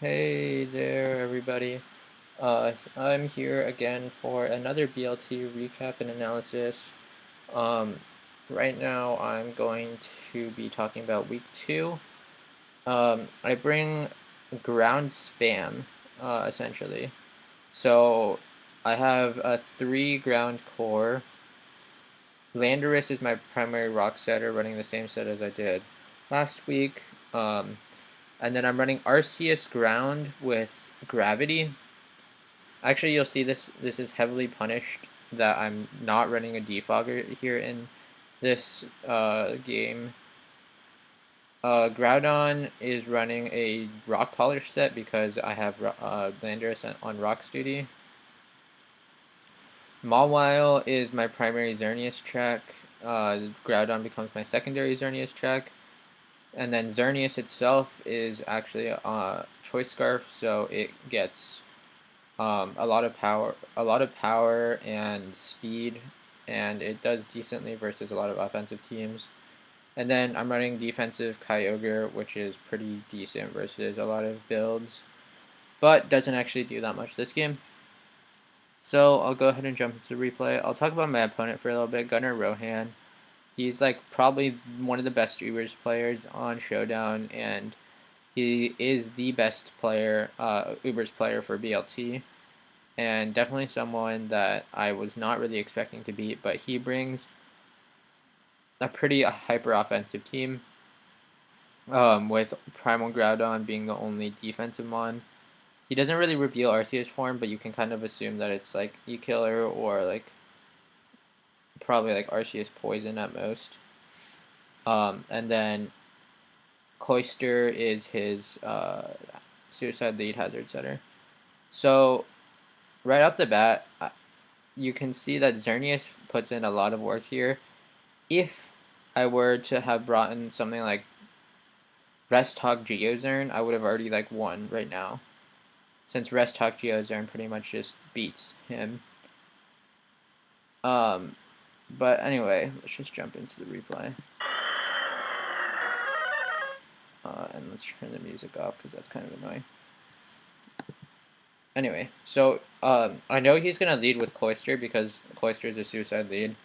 Hey there, everybody. I'm here again for another BLT recap and analysis. Um, right now, I'm going to be talking about week 2. I bring ground spam, essentially. So, I have a 3 ground core. Landorus is my primary rock setter, running the same set as I did last week. And then I'm running Arceus-Ground with Gravity. Actually, you'll see this is heavily punished that I'm not running a defogger here in this game. Groudon is running a rock polish set because I have Landorus on rocks duty. Mawile is my primary Xerneas check. Groudon becomes my secondary Xerneas check. And then Xerneas itself is actually a choice scarf, so it gets a lot of power and speed, and it does decently versus a lot of offensive teams. And then I'm running defensive Kyogre, which is pretty decent versus a lot of builds, but doesn't actually do that much this game. So I'll go ahead and jump into the replay. I'll talk about my opponent for a little bit, Gunnar Rohan. He's like probably one of the best Ubers players on Showdown, and he is the best player, Ubers player for BLT. And definitely someone that I was not really expecting to beat, but he brings a pretty hyper offensive team, with Primal Groudon being the only defensive mon. He doesn't really reveal Arceus form, but you can kind of assume that it's like E-Killer or like probably like Arceus Poison at most. And then Cloyster is his Suicide Lead Hazard Setter. So right off the bat, you can see that Xerneas puts in a lot of work here. If I were to have brought in something like Rest Hog Geozern, I would have already like won right now, since Rest Hog Geozern pretty much just beats him. But anyway, let's just jump into the replay. And let's turn the music off because that's kind of annoying. Anyway, so I know he's gonna lead with Cloyster because Cloyster is a suicide lead.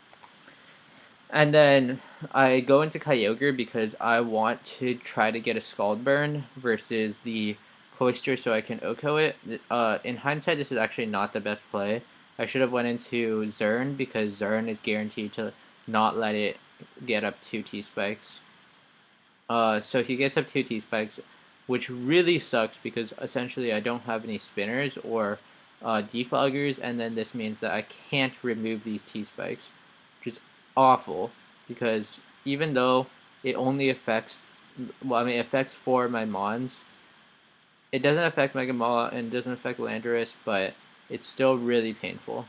And then I go into Kyogre because I want to try to get a Scald Burn versus the Cloyster so I can Oko it. In hindsight, this is actually not the best play. I should have went into Zern because Zern is guaranteed to not let it get up 2 T-Spikes. So he gets up 2 T-Spikes, which really sucks because essentially I don't have any spinners or defoggers, and then this means that I can't remove these T-Spikes, which is awful because even though it only affects, well, I mean, it affects 4 of my Mons, it doesn't affect Mega Maw and doesn't affect Landorus, but it's still really painful.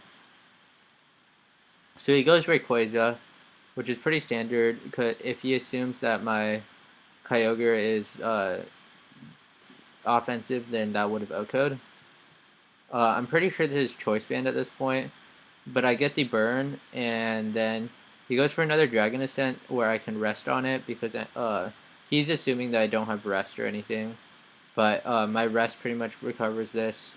So he goes Rayquaza, which is pretty standard if he assumes that my Kyogre is offensive, then that would have OHKO'd. I'm pretty sure this is Choice Band at this point, but I get the burn, and then he goes for another Dragon Ascent where I can rest on it because he's assuming that I don't have rest or anything, but my rest pretty much recovers this.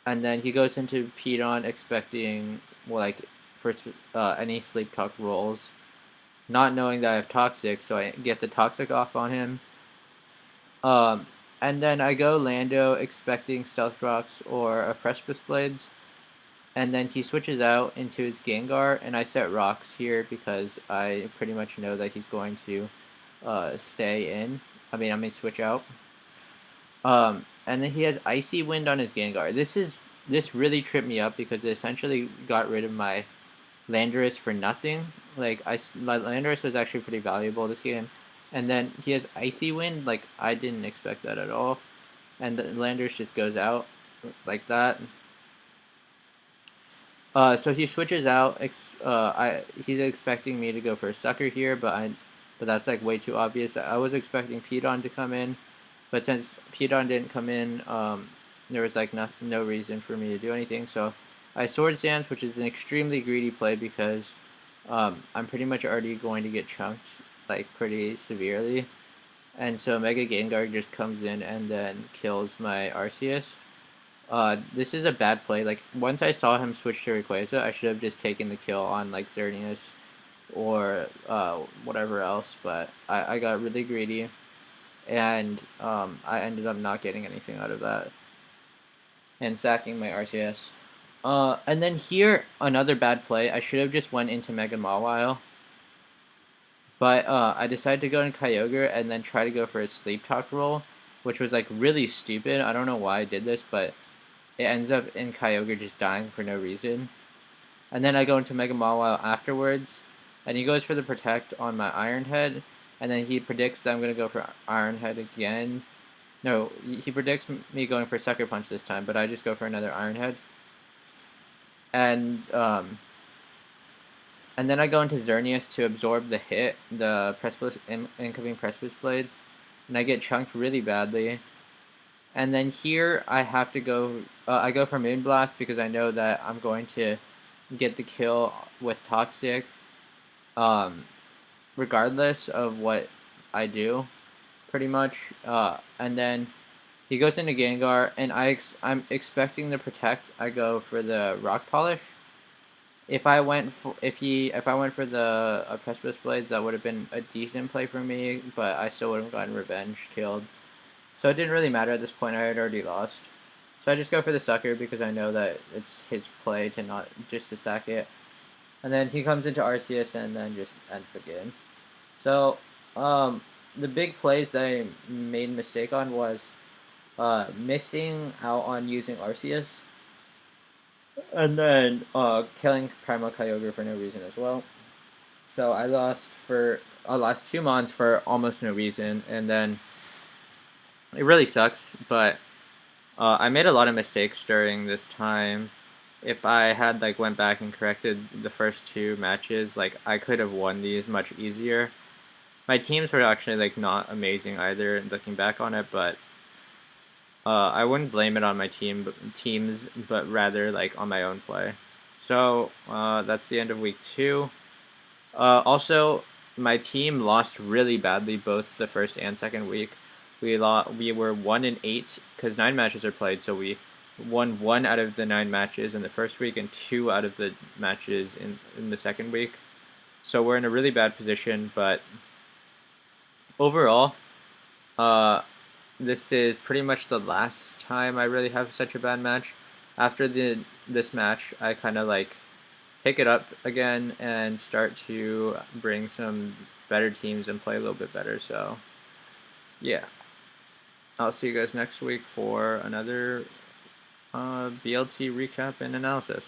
And then he goes into Pedon expecting, well, like, for any Sleep Talk rolls, not knowing that I have Toxic, so I get the Toxic off on him. And then I go Lando expecting Stealth Rocks or a Precipice Blades, and then he switches out into his Gengar, and I set Rocks here because I pretty much know that he's going to stay in. I mean switch out. And then he has Icy Wind on his Gengar. This really tripped me up because it essentially got rid of my Landorus for nothing. Like my Landorus was actually pretty valuable this game, and then he has Icy Wind. Like I didn't expect that at all, and the Landorus just goes out like that. So he switches out. He's expecting me to go for a Sucker here, but that's like way too obvious. I was expecting Pedon to come in, but since Pedon didn't come in, there was like no reason for me to do anything. So I Swords Dance, which is an extremely greedy play because I'm pretty much already going to get chunked like pretty severely. and so Mega Gengar just comes in and then kills my Arceus. This is a bad play. Like, once I saw him switch to Rayquaza, I should have just taken the kill on, like, Xerneas or whatever else, but I got really greedy, and I ended up not getting anything out of that, and sacking my Arceus. And then here, another bad play. I should have just went into Mega Mawile, but I decided to go in Kyogre and then try to go for a Sleep Talk roll, which was, like, really stupid. I don't know why I did this, but it ends up in Kyogre just dying for no reason. And then I go into Mega Mawile afterwards, and he goes for the Protect on my Iron Head, and then he predicts that I'm going to go for Iron Head again. No, he predicts me going for Sucker Punch this time, but I just go for another Iron Head. And then I go into Xerneas to absorb the hit, the incoming Precipice Blades, and I get chunked really badly. And then here I have to go, I go for Moonblast because I know that I'm going to get the kill with Toxic, regardless of what I do, pretty much. And then he goes into Gengar, and I'm expecting the Protect. I go for the Rock Polish. If I went for the Precipice Blades, that would have been a decent play for me, but I still would have gotten Revenge killed. So it didn't really matter at this point. I had already lost. So I just go for the Sucker because I know that it's his play to not just to sack it. And then he comes into Arceus and then just ends the game. So the big plays that I made a mistake on was missing out on using Arceus, and then killing Primal Kyogre for no reason as well. So I lost 2 months for almost no reason, and then it really sucks. But I made a lot of mistakes during this time. If I had went back and corrected the first 2 matches, I could have won these much easier. My teams were actually not amazing either, looking back on it, but I wouldn't blame it on my teams, but rather on my own play. So that's the end of week 2. Also, my team lost really badly both the first and second week. We were 1-8 because 9 matches are played, so we won 1 out of the 9 matches in the first week and 2 out of the matches in the second week. So we're in a really bad position, but overall, this is pretty much the last time I really have such a bad match. After this match, I kind of pick it up again and start to bring some better teams and play a little bit better. So, yeah. I'll see you guys next week for another BLT recap and analysis.